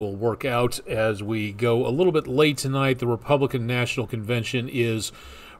will work out as we go a little bit late tonight. The Republican National Convention is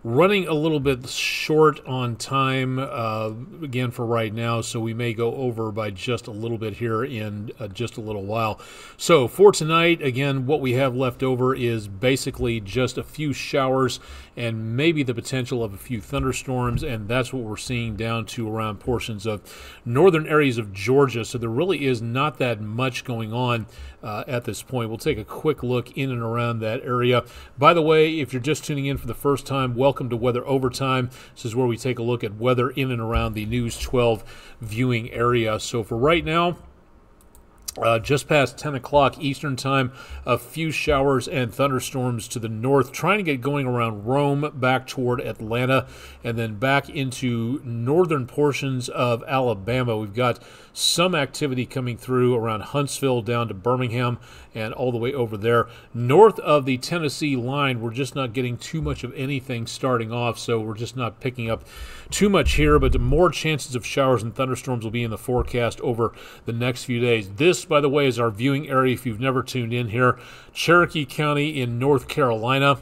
running a little bit short on time, again, for right now, so we may go over by just a little bit here in just a little while. So for tonight, again, what we have left over is basically just a few showers and maybe the potential of a few thunderstorms, and that's what we're seeing down to around portions of northern areas of Georgia. So there really is not that much going on at this point. We'll take a quick look in and around that area. By the way, if you're just tuning in for the first time, welcome to Weather Overtime. This is where we take a look at weather in and around the News 12 viewing area. So for right now, just past 10 o'clock Eastern time, a few showers and thunderstorms to the north, trying to get going around Rome, back toward Atlanta, and then back into northern portions of Alabama. We've got some activity coming through around Huntsville down to Birmingham and all the way over there. North of the Tennessee line, we're just not getting too much of anything starting off, so we're just not picking up too much here, but the more chances of showers and thunderstorms will be in the forecast over the next few days. This, by the way, is our viewing area if you've never tuned in here. Cherokee County in North Carolina,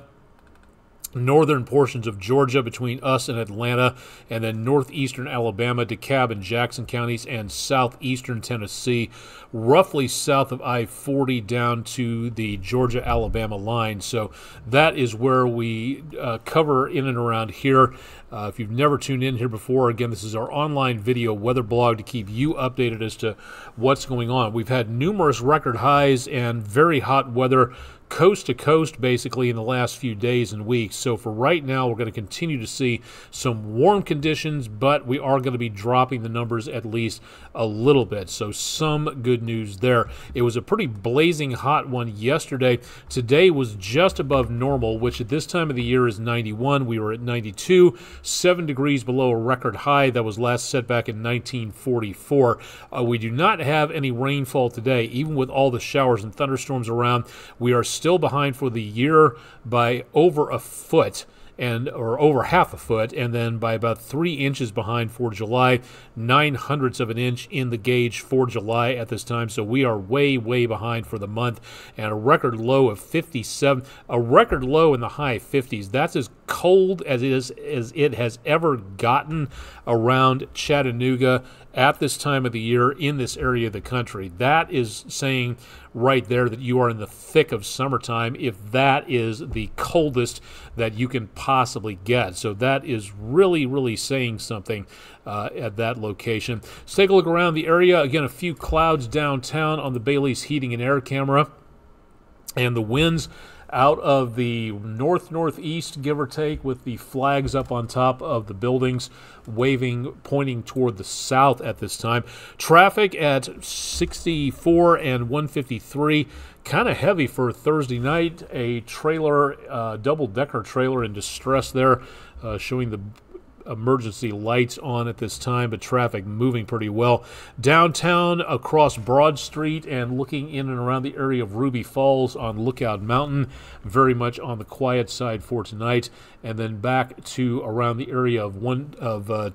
northern portions of Georgia between us and Atlanta, and then northeastern Alabama, DeKalb and Jackson counties, and southeastern Tennessee, roughly south of I-40 down to the Georgia-Alabama line. So that is where we cover in and around here. If you've never tuned in here before, again, this is our online video weather blog to keep you updated as to what's going on. We've had numerous record highs and very hot weather coast to coast basically in the last few days and weeks. So for right now, we're going to continue to see some warm conditions, but we are going to be dropping the numbers at least a little bit. So some good news there. It was a pretty blazing hot one yesterday. Today was just above normal, which at this time of the year is 91. We were at 92, 7 degrees below a record high that was last set back in 1944. We do not have any rainfall today. Even with all the showers and thunderstorms around, we are still behind for the year by over a foot, or over half a foot, and then by about 3 inches behind for July, 9/100ths of an inch in the gauge for July at this time. So we are way behind for the month, and a record low of 57, a record low in the high 50s. That's as cold as it has ever gotten around Chattanooga at this time of the year in this area of the country. That is saying right there that you are in the thick of summertime, if that is the coldest that you can possibly get. So that is really saying something at that location. Let's take a look around the area. Again, a few clouds downtown on the Bailey's heating and air camera, and the winds out of the northeast, give or take, with the flags up on top of the buildings waving, pointing toward the south at this time. Traffic at 64 and 153, kind of heavy for Thursday night. A trailer, double-decker trailer in distress there, showing the emergency lights on at this time, but traffic moving pretty well. Downtown across Broad Street and looking in and around the area of Ruby Falls on Lookout Mountain, very much on the quiet side for tonight. And then back to around the area of a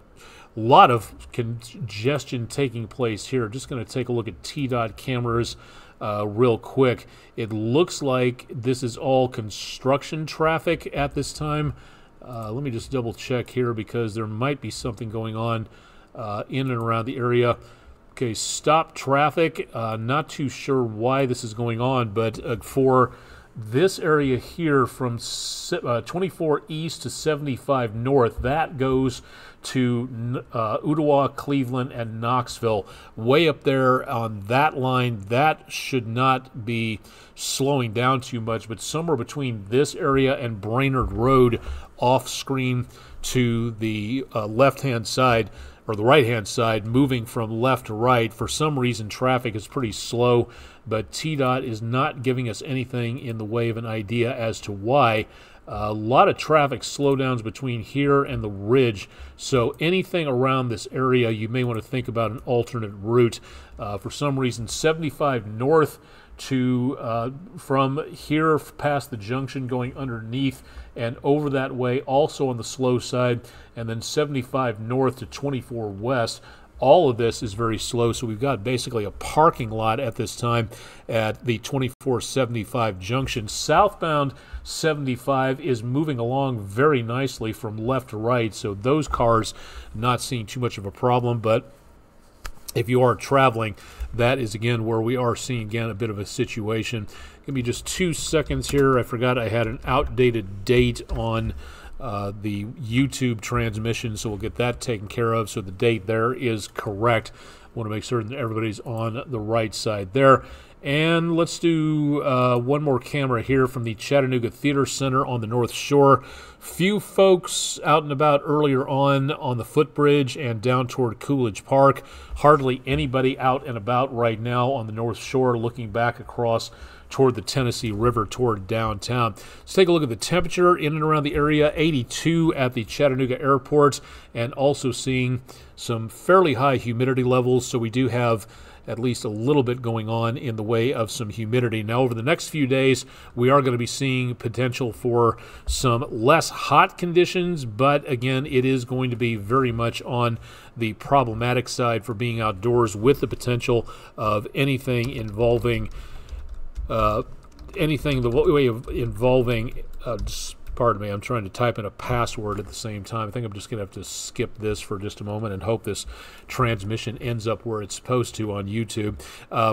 lot of congestion taking place here. Just going to take a look at TDOT cameras real quick. It looks like this is all construction traffic at this time. Let me just double check here because there might be something going on in and around the area. Okay, stop traffic. Not too sure why this is going on, but for this area here from 24 east to 75 north, that goes to Ottawa, Cleveland, and Knoxville. Way up there on that line, that should not be slowing down too much, but somewhere between this area and Brainerd Road off screen to the left-hand side, or the right-hand side, moving from left to right. For some reason, traffic is pretty slow, but TDOT is not giving us anything in the way of an idea as to why. A lot of traffic slowdowns between here and the ridge, so anything around this area, you may want to think about an alternate route. For some reason, 75 north to from here past the junction, going underneath and over that way, also on the slow side, and then 75 north to 24 west, all of this is very slow. So we've got basically a parking lot at this time at the 2475 junction. Southbound 75 is moving along very nicely from left to right, so those cars not seeing too much of a problem. But if you are traveling, that is again where we are seeing again a bit of a situation. Give me just 2 seconds here. I forgot I had an outdated date on the YouTube transmission, so we'll get that taken care of. So the date there is correct. Want to make certain that everybody's on the right side there. And let's do one more camera here from the Chattanooga Theater Center on the North Shore. Few folks out and about earlier on the footbridge and down toward Coolidge Park. Hardly anybody out and about right now on the North Shore looking back across toward the Tennessee River, toward downtown. Let's take a look at the temperature in and around the area. 82 at the Chattanooga Airport, and also seeing some fairly high humidity levels. So we do have at least a little bit going on in the way of some humidity. Now, over the next few days, we are going to be seeing potential for some less hot conditions, but again, it is going to be very much on the problematic side for being outdoors, with the potential of anything involving pardon me, I'm trying to type in a password at the same time. I think I'm just going to have to skip this for just a moment and hope this transmission ends up where it's supposed to on YouTube.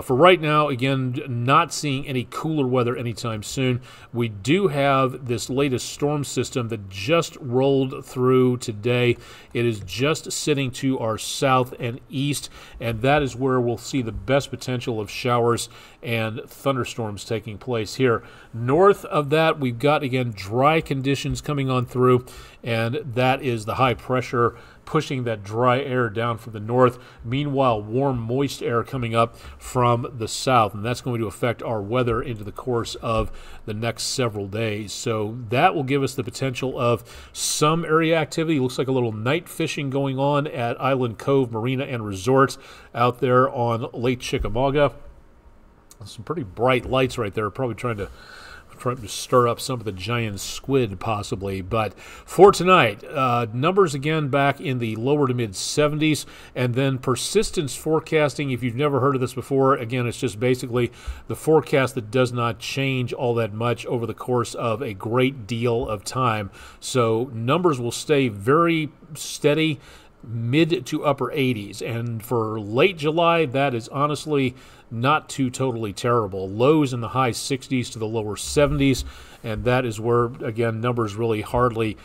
For right now, again, not seeing any cooler weather anytime soon. We do have this latest storm system that just rolled through today. It is just sitting to our south and east, and that is where we'll see the best potential of showers and thunderstorms taking place here. North of that, we've got, again, dry conditions coming on through, and that is the high pressure pushing that dry air down from the north. Meanwhile, warm, moist air coming up from the south, and that's going to affect our weather into the course of the next several days. So that will give us the potential of some area activity. Looks like a little night fishing going on at Island Cove Marina and Resort out there on Lake Chickamauga. Some pretty bright lights right there, probably trying to stir up some of the giant squid possibly. But for tonight, numbers again back in the lower to mid 70s, and then persistence forecasting. If you've never heard of this before, again, it's just basically the forecast that does not change all that much over the course of a great deal of time. So numbers will stay very steady, mid to upper 80s, and for late July, that is honestly not too totally terrible. Lows in the high 60s to the lower 70s, and that is where, again, numbers really hardly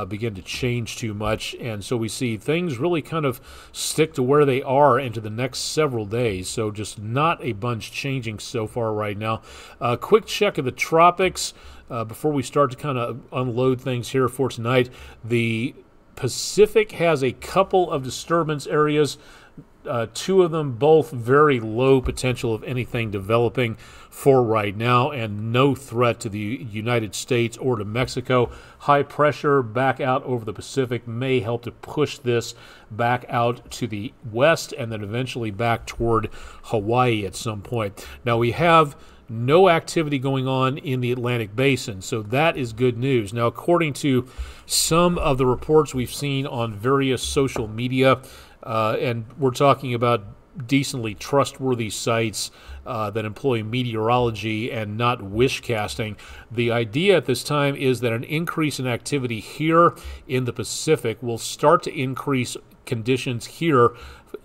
begin to change too much, and so we see things really kind of stick to where they are into the next several days. So just not a bunch changing so far right now. Quick check of the tropics before we start to kind of unload things here for tonight. The Pacific has a couple of disturbance areas, two of them both very low potential of anything developing for right now, and no threat to the United States or to Mexico. High pressure back out over the Pacific may help to push this back out to the west and then eventually back toward Hawaii at some point. Now we have no activity going on in the Atlantic Basin, so that is good news. Now, according to some of the reports we've seen on various social media, and we're talking about decently trustworthy sites that employ meteorology and not wish casting, the idea at this time is that an increase in activity here in the Pacific will start to increase conditions here,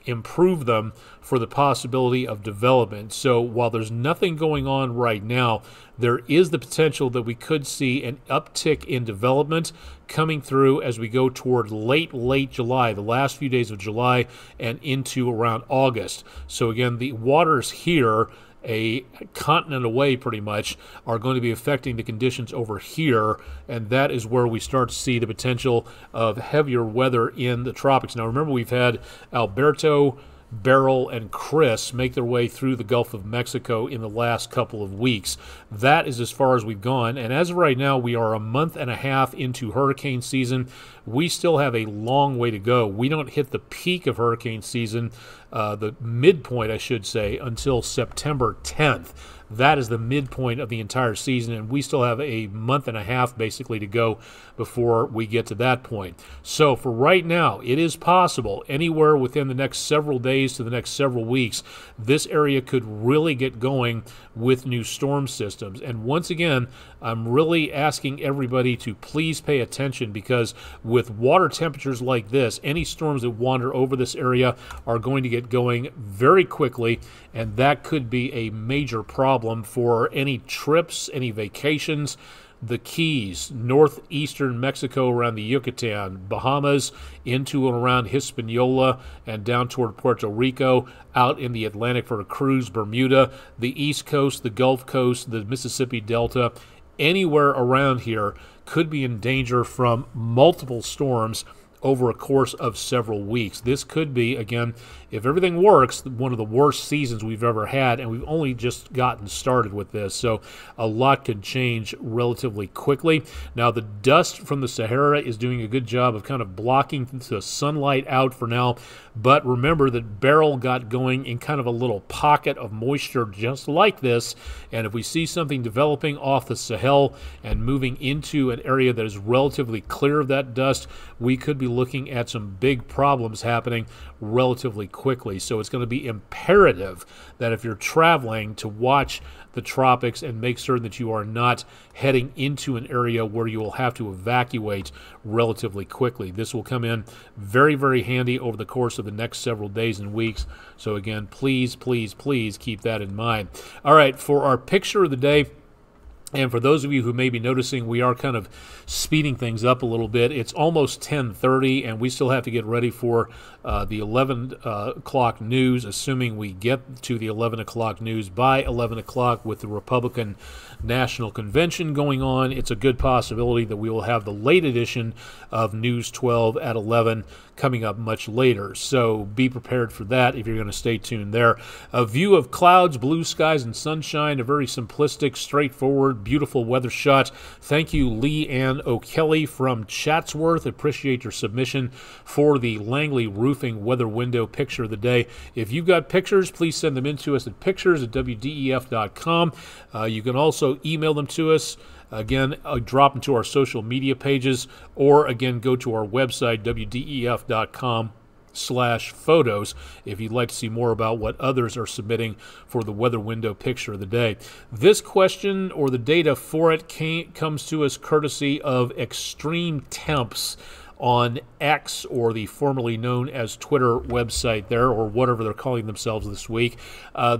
improve them for the possibility of development. So while there's nothing going on right now, there is the potential that we could see an uptick in development coming through as we go toward late July, the last few days of July, and into around August. So again, the waters here, a continent away pretty much, are going to be affecting the conditions over here, and that is where we start to see the potential of heavier weather in the tropics. Now remember, we've had Alberto, Beryl, and Chris make their way through the Gulf of Mexico in the last couple of weeks. That is as far as we've gone, and as of right now, we are a month and a half into hurricane season. We still have a long way to go. We don't hit the peak of hurricane season, the midpoint, I should say, until September 10th. that is the midpoint of the entire season, and we still have a month and a half basically to go before we get to that point. So for right now, it is possible anywhere within the next several days to the next several weeks, this area could really get going with new storm systems. And once again, I'm really asking everybody to please pay attention, because with water temperatures like this, any storms that wander over this area are going to get going very quickly, and that could be a major problem for any trips, any vacations. The Keys, northeastern Mexico around the Yucatan, Bahamas, into and around Hispaniola, and down toward Puerto Rico, out in the Atlantic for a cruise, Bermuda, the East Coast, the Gulf Coast, the Mississippi Delta, anywhere around here could be in danger from multiple storms over a course of several weeks. This could be, again, if everything works, one of the worst seasons we've ever had, and we've only just gotten started with this, so a lot could change relatively quickly. Now, the dust from the Sahara is doing a good job of kind of blocking the sunlight out for now, but remember that Beryl got going in kind of a little pocket of moisture just like this, and if we see something developing off the Sahel and moving into an area that is relatively clear of that dust, we could be looking at some big problems happening relatively quickly. So it's going to be imperative that if you're traveling, to watch the tropics and make certain that you are not heading into an area where you will have to evacuate relatively quickly. This will come in very, very handy over the course of the next several days and weeks. So again, please, please, please keep that in mind. All right, for our picture of the day, and for those of you who may be noticing, we are kind of speeding things up a little bit. It's almost 10:30, and we still have to get ready for the 11 o'clock news, assuming we get to the 11 o'clock news by 11 o'clock with the Republican National Convention going on. It's a good possibility that we will have the late edition of News 12 at 11 coming up much later. So be prepared for that if you're going to stay tuned there. A view of clouds, blue skies, and sunshine, a very simplistic, straightforward, beautiful weather shot. Thank you, Lee Ann O'Kelly from Chatsworth. Appreciate your submission for the Langley Roofing weather window picture of the day. If you've got pictures, please send them in to us at pictures@wdef.com. You can also email them to us. Again, drop them to our social media pages, or again, go to our website, wdef.com/photos, if you'd like to see more about what others are submitting for the weather window picture of the day. This question, or the data for it, comes to us courtesy of Extreme Temps on X, or the formerly known as Twitter website there, or whatever they're calling themselves this week.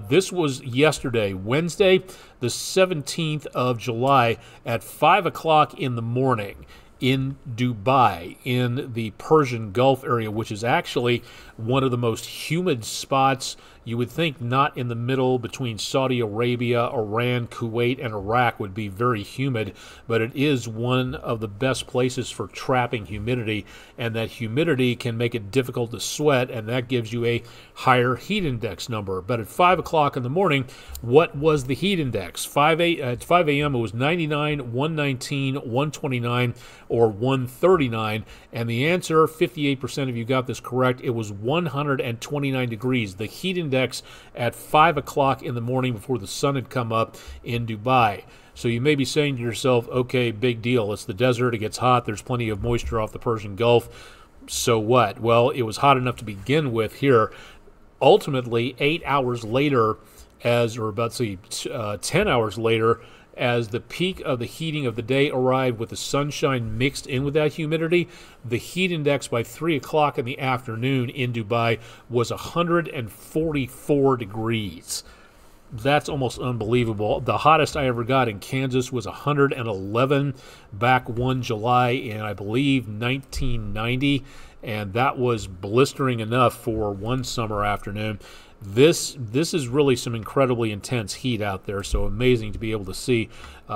This was yesterday, Wednesday, the 17th of July at 5 o'clock in the morning in Dubai, in the Persian Gulf area, which is actually one of the most humid spots. You would think not in the middle between Saudi Arabia, Iran, Kuwait, and Iraq would be very humid, but it is one of the best places for trapping humidity, and that humidity can make it difficult to sweat, and that gives you a higher heat index number. But at 5 o'clock in the morning, what was the heat index? At 5 a.m. it was 99, 119, 129, or 139, and the answer, 58% of you got this correct, it was 129 degrees. The heat index at 5 o'clock in the morning before the sun had come up in Dubai. So you may be saying to yourself, okay, big deal. It's the desert. It gets hot. There's plenty of moisture off the Persian Gulf. So what? Well, it was hot enough to begin with here. Ultimately, 8 hours later, 10 hours later, as the peak of the heating of the day arrived with the sunshine mixed in with that humidity, the heat index by 3 o'clock in the afternoon in Dubai was 144 degrees. That's almost unbelievable. The hottest I ever got in Kansas was 111 back 1 July in, I believe, 1990, and that was blistering enough for one summer afternoon. This is really some incredibly intense heat out there, so amazing to be able to see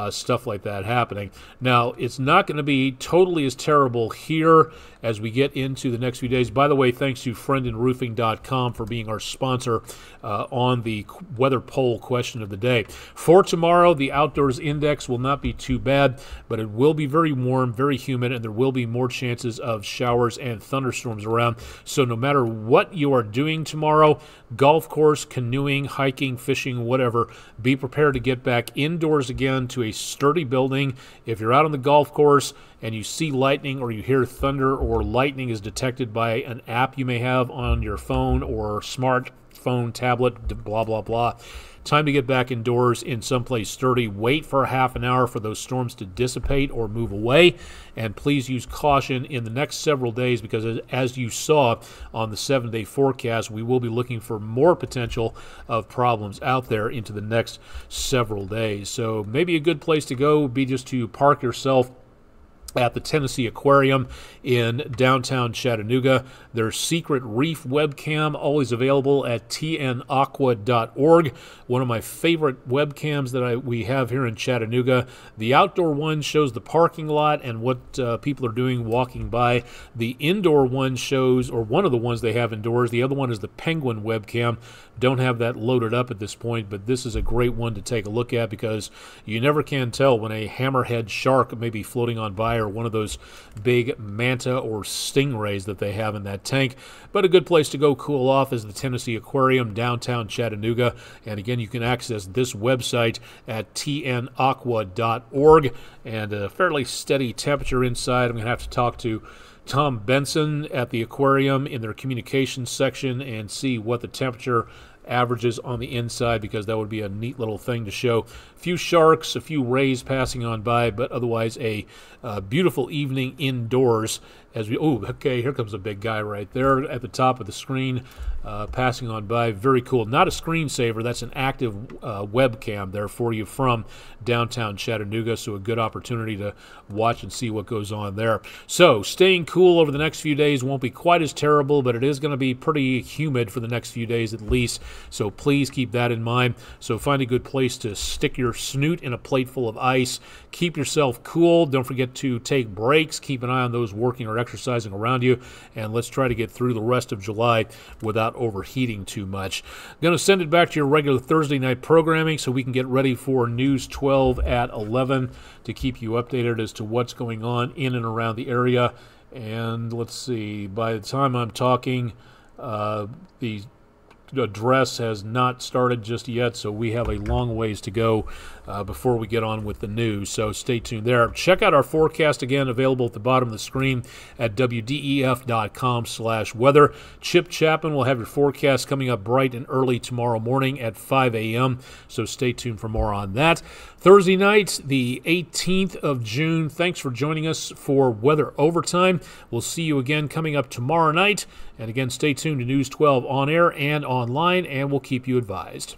stuff like that happening. Now, it's not going to be totally as terrible here as we get into the next few days. By the way, thanks to friendinroofing.com for being our sponsor on the weather poll question of the day. For tomorrow, the outdoors index will not be too bad, but it will be very warm, very humid, and there will be more chances of showers and thunderstorms around. So no matter what you are doing tomorrow, golf golf course, canoeing, hiking, fishing, whatever, be prepared to get back indoors again to a sturdy building. If you're out on the golf course and you see lightning or you hear thunder or lightning is detected by an app you may have on your phone or smartphone, tablet, blah, blah, blah, time to get back indoors in someplace sturdy. Wait for a half an hour for those storms to dissipate or move away. And please use caution in the next several days because as you saw on the 7-day forecast, we will be looking for more potential of problems out there into the next several days. So maybe a good place to go would be just to park yourself at the Tennessee Aquarium in downtown Chattanooga. Their secret reef webcam, always available at tnaqua.org. One of my favorite webcams that we have here in Chattanooga. The outdoor one shows the parking lot and what people are doing walking by. The indoor one shows, or one of the ones they have indoors, the other one is the Penguin webcam. Don't have that loaded up at this point, but this is a great one to take a look at because you never can tell when a hammerhead shark may be floating on by or one of those big manta or stingrays that they have in that tank. But a good place to go cool off is the Tennessee Aquarium, downtown Chattanooga. And again, you can access this website at tnaqua.org. And a fairly steady temperature inside. I'm going to have to talk to Tom Benson at the aquarium in their communications section and see what the temperature averages on the inside, because that would be a neat little thing to show. A few sharks, a few rays passing on by, but otherwise a beautiful evening indoors. As we, oh, okay, here comes a big guy right there at the top of the screen, passing on by. Very cool. Not a screensaver. That's an active webcam there for you from downtown Chattanooga, so a good opportunity to watch and see what goes on there. So staying cool over the next few days won't be quite as terrible, but it is going to be pretty humid for the next few days at least, so please keep that in mind. So find a good place to stick your snoot in a plate full of ice. Keep yourself cool. Don't forget to take breaks. Keep an eye on those working or exercising around you, and let's try to get through the rest of July without overheating too much. Going to send it back to your regular Thursday night programming so we can get ready for News 12 at 11 to keep you updated as to what's going on in and around the area. And let's see, by the time I'm talking, the address has not started just yet, so we have a long ways to go before we get on with the news, so stay tuned there. Check out our forecast again, available at the bottom of the screen at wdef.com/weather. Chip Chapman will have your forecast coming up bright and early tomorrow morning at 5 a.m., so stay tuned for more on that. Thursday night, the 18th of June. Thanks for joining us for Weather Overtime. We'll see you again coming up tomorrow night, and again, stay tuned to News 12 on air and online, and we'll keep you advised.